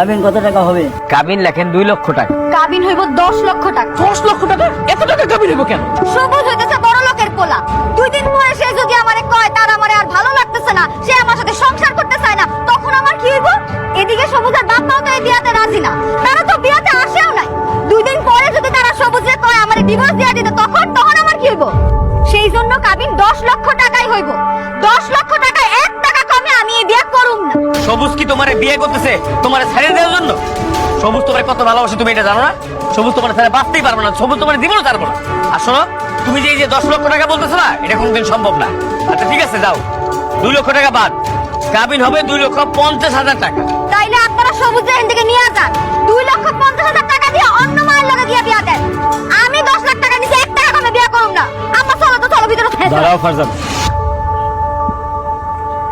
কাবিন কত টাকা হবে? কাবিন লেখেন 2 লক্ষ টাকা। কাবিন হইব 10 লক্ষ টাকা। 10 লক্ষ টাকা? এত টাকা কাবিন হইব কেন? সবুজ হইতেছে বড় লোকের পোলা। 2 দিন পরে সে যদি আমারে কয় তার আমারে আর ভালো লাগতেছে না, সে আমার সাথে সংসার করতে চায় না, তখন আমার কি হইব? এদিকে সবুজের বাপ মাও তো এই বিয়াতে রাজি না, তারা তো বিয়াতে আসেও নাই। 2 দিন পরে যদি তারা সবুজে কয় আমারে ডিভোর্স দিয়ে দিতে, তখন আমার কি হইব? সেই জন্য কাবিন 10 লক্ষ টাকাই হইব। 10 লক্ষ টাকায় 1 টাকা কমে আমি এই বিয়ে করুম না। সবুজ কি তোমারে বিয়ে করতেছে তোমারে ছেড়ে দেওয়ার জন্য? সবুজ তোমারে কত ভালোবাসে তুমি এটা জানো না? সবুজ তোমার ছেড়ে বাঁচতেই পারবো না, সবুজ তোমার জীবনও ছাড়বো না। আর শোনো, তুমি যে এই যে 10 লক্ষ টাকা বলতেছো না, এটা কোনোদিন সম্ভব না। আচ্ছা ঠিক আছে, যাও 2 লক্ষ টাকা বাদ, কাবিন হবে 2,50,000 টাকা। তাইলে আপনারা সবুজের এখান থেকে নিয়ে যান। 2,50,000 টাকা দিয়ে অন্য মায়ের লগে গিয়ে বিয়া দেন। আমি 10 লাখ টাকা নিচে 1 টাকা কমে বিয়া করুম না। আম্মা চলো তো, চলো ভিতরে। দাঁড়াও ফারজান,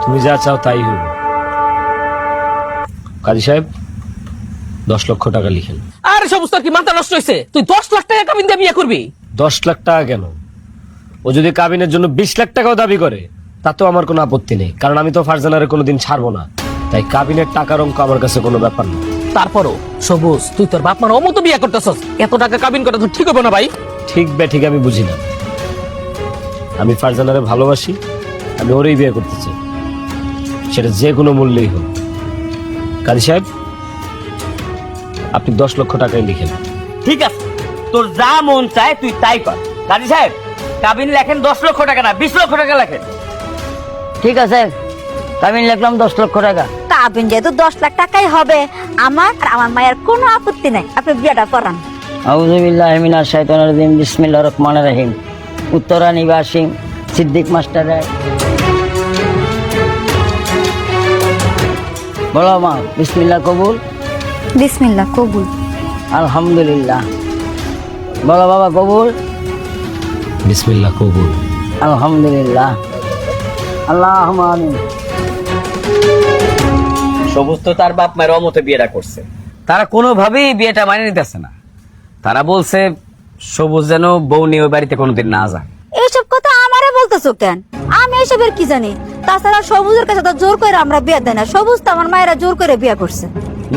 তুমি যা চাও তাই হইব। কাজী সাহেব 10 লক্ষ টাকা লিখেন। আরে সবুজ, তোর কি মাথা নষ্ট হয়েছে? তুই 10 লাখ টাকা কাবিন দিয়ে বিয়ে করবি? 10 লাখ টাকা কেন, ও যদি কাবিনের জন্য 20 লাখ টাকাও দাবি করে তাতেও আমার কোনো আপত্তি নেই, কারণ আমি তো ফারজানারে কোনোদিন ছাড়বো না। তাই কাবিনের টাকার অঙ্ক আমার কাছে কোনো ব্যাপার না। তারপরও সবুজ, তুই তোর বাপ মার অমতো বিয়ে করতেছস, এত টাকা কাবিন করা তো ঠিক হবে না ভাই। ঠিক ঠিক আমি বুঝি না, আমি ফারজানারে ভালোবাসি, আমি ওরই বিয়ে করতে চাই, সেটা যে কোনো মূল্যেই হোক। কাজী সাহেব আপনি 10 লক্ষ টাকাই লিখেন। ঠিক আছে, তোর যা মন চায় তুই তাই কর। কাজী সাহেব, কাবিন লেখেন 10 লক্ষ টাকা না, 20 লক্ষ টাকা লেখেন। ঠিক আছে, কাবিন লিখলাম 10 লক্ষ টাকা। কাবিন যেহেতু 10 লাখ টাকাই হবে, আমার আর আমার মায়ের কোনো আপত্তি নাই। আপনি বিয়েটা করান। আউযুবিল্লাহি মিনাশ শাইতানির রাজিম, বিসমিল্লাহির রহমানির রহিম। উত্তরা নিবাসী সিদ্দিক মাস্টার। বলো মা, বিসমিল্লাহ কবুল। বিসমিল্লাহ কবুল। আলহামদুলিল্লাহ। বলো বাবা কবুল। বিসমিল্লাহ কবুল। আলহামদুলিল্লাহ। আল্লাহুম্মা আমিন। সবুজ তো তার বাপ মায়ের অমতে বিয়েটা করছে, তারা কোনোভাবেই বিয়েটা মানে নিতেছে না। তারা বলছে সবুজ যেন বউ নিয়ে ওই বাড়িতে কোনোদিন না যায়। এইসব কথা আমারে বলতেছো কেন? আমি এসবের কি জানি? তাছাড়া সবুজের কাছে তো জোর করে আমরা বিয়ে দেয় না। সবুজ তো আমার মায়েরা জোর করে বিয়ে করছে।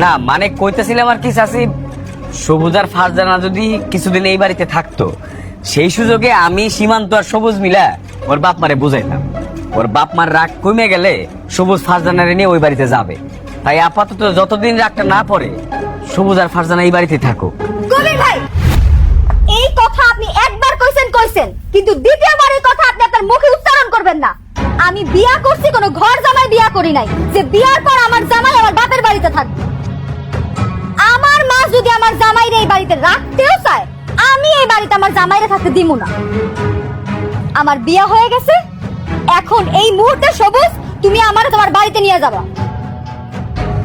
না মানে কইতেছিলাম আর কি চাচি, সবুজ আর ফারজানা যদি কিছুদিন এই বাড়িতে থাকতো, সেই সুযোগে আমি সীমান্ত আর সবুজ মিলা ওর বাপ মারে বুঝাইতাম। ওর বাপ মার রাগ কমে গেলে সবুজ ফারজানারে নিয়ে ওই বাড়িতে যাবে। তাই আপাতত যতদিন রাগটা না পড়ে, সবুজ আর ফারজানা এই বাড়িতে থাকুক। কবির ভাই, এই কথা আপনি একবার কইছেন, কিন্তু দ্বিতীয়বার এই কথা আপনি আপনার মুখে উচ্চারণ করবেন না। আমি বিয়া করছি, কোনো ঘর জামাই বিয়া করি নাই যে বিয়ার পর আমার জামাই আমার বাপের বাড়িতে থাকবে। আমার মা যদি আমার জামাইরে এই বাড়িতে রাখতেও চায়, আমি এই বাড়িতে আমার জামাইরে থাকতে দিব না। আমার বিয়া হয়ে গেছে, এখন এই মুহূর্তে সবুজ তুমি আমারে তোমার বাড়িতে নিয়ে যাবা।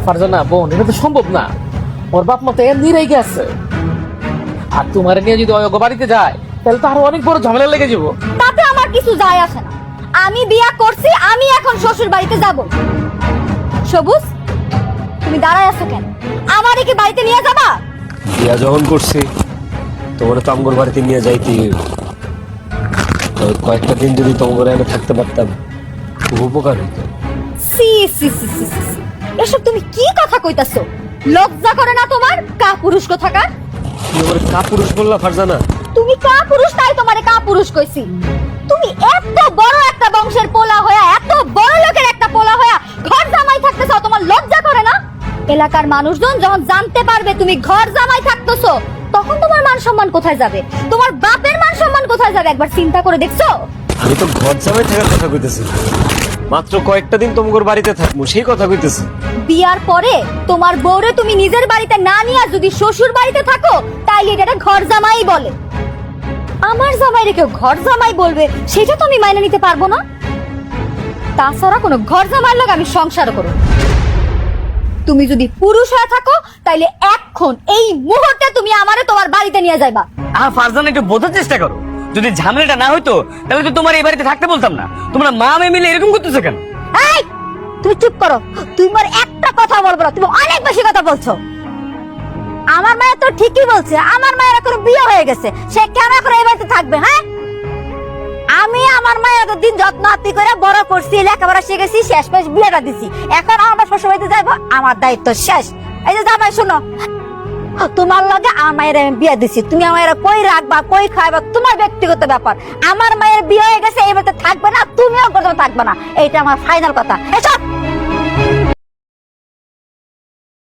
ফারজানা বোন, এটা তো সম্ভব না। ওর বাপ মা তো এমনি রেগে গেছে, আর তোমার নিয়ে যদি ওই বাড়িতে যায় তাহলে তো আরো অনেক বড় ঝামেলা লেগে যাবো। তাতে আমার কিছু যায় আসে না। আমি বিয়া করছি, আমি এখন শ্বশুর বাড়িতে যাব। সবুজ, তুমি দাঁড়ায় আছো কেন? আমারে কি বাড়িতে নিয়ে যাবা? বিয়া যখন করছি তোমার তো আমগর বাড়িতে নিয়ে যাইতে কয়েকটা দিন যদি তোমার এনে থাকতে পারতাম খুব উপকার হইতো। সি সি সি সি সি, এসব তুমি কি কথা কইতাছো? লজ্জা করে না তোমার? কা পুরুষ কোথাকার? তুমি আমার কাপুরুষ বললা ফারজানা? তুমি কা পুরুষ, তাই তোমারে কা পুরুষ কইছি। তুমি এত বড় একটা বংশের পোলা হয়া, এত বড় লোকের একটা পোলা হয়া ঘর জামাই থাকতে চাও, তোমার লজ্জা করে না? এলাকার মানুষজন যখন জানতে পারবে তুমি ঘর জামাই থাকতেছো, তখন তোমার মান সম্মান কোথায় যাবে? তোমার বাপের মান সম্মান কোথায় যাবে? একবার চিন্তা করে দেখছো? আমি তো ঘর জামাই থাকার কথা কইতেছি, মাত্র কয়েকটা দিন তোমার বাড়িতে থাকবো সেই কথা কইতেছি। বিয়ার পরে তোমার বউরে তুমি নিজের বাড়িতে না নিয়ে যদি শ্বশুর বাড়িতে থাকো, তাইলে এটা ঘর জামাই বলে। আমার জামাইরে কেউ ঘর জামাই বলবে, সেটা তো আমি মাইনে নিতে পারবো না। তাছাড়া কোনো ঘর জামাইয়ের লগে আমি সংসার করব। তুমি যদি পুরুষ হয়ে থাকো, তাইলে এখন এই মুহূর্তে তুমি আমারে তোমার বাড়িতে নিয়ে যাইবা। ফারজানা, একটু বোঝার চেষ্টা করো। যদি ঝামেলাটা না হইতো তাহলে তো তোমার এই বাড়িতে থাকতে বলতাম না। তোমরা মা মেয়ে মিলে এরকম করতেছো কেন? এই, তুমি চুপ করো। তুমি আর একটা কথা বলবো না, তুমি অনেক বেশি কথা বলছো। আমার মায়ের তো ঠিকই বলছে, আমার মায়ের এখন বিয়ে হয়ে গেছে, সে কেন এখন এই বাড়িতে থাকবে? হ্যাঁ, আমি আমার মায়ের এতদিন যত্ন আত্তি করে বড় করছি, লেখাপড়া শিখেছি, শেষ পেশ বিয়েটা দিছি। এখন আমার শ্বশুর বাড়িতে যাবো, আমার দায়িত্ব শেষ। এই যে জামাই শোনো, তোমার লগে আমার মায়ের আমি বিয়ে দিছি, তুমি আমার কই রাখবা কই খাইবা তোমার ব্যক্তিগত ব্যাপার। আমার মায়ের বিয়ে হয়ে গেছে, এই বাড়িতে থাকবে না, তুমিও কোথাও থাকবে না, এইটা আমার ফাইনাল কথা। এসব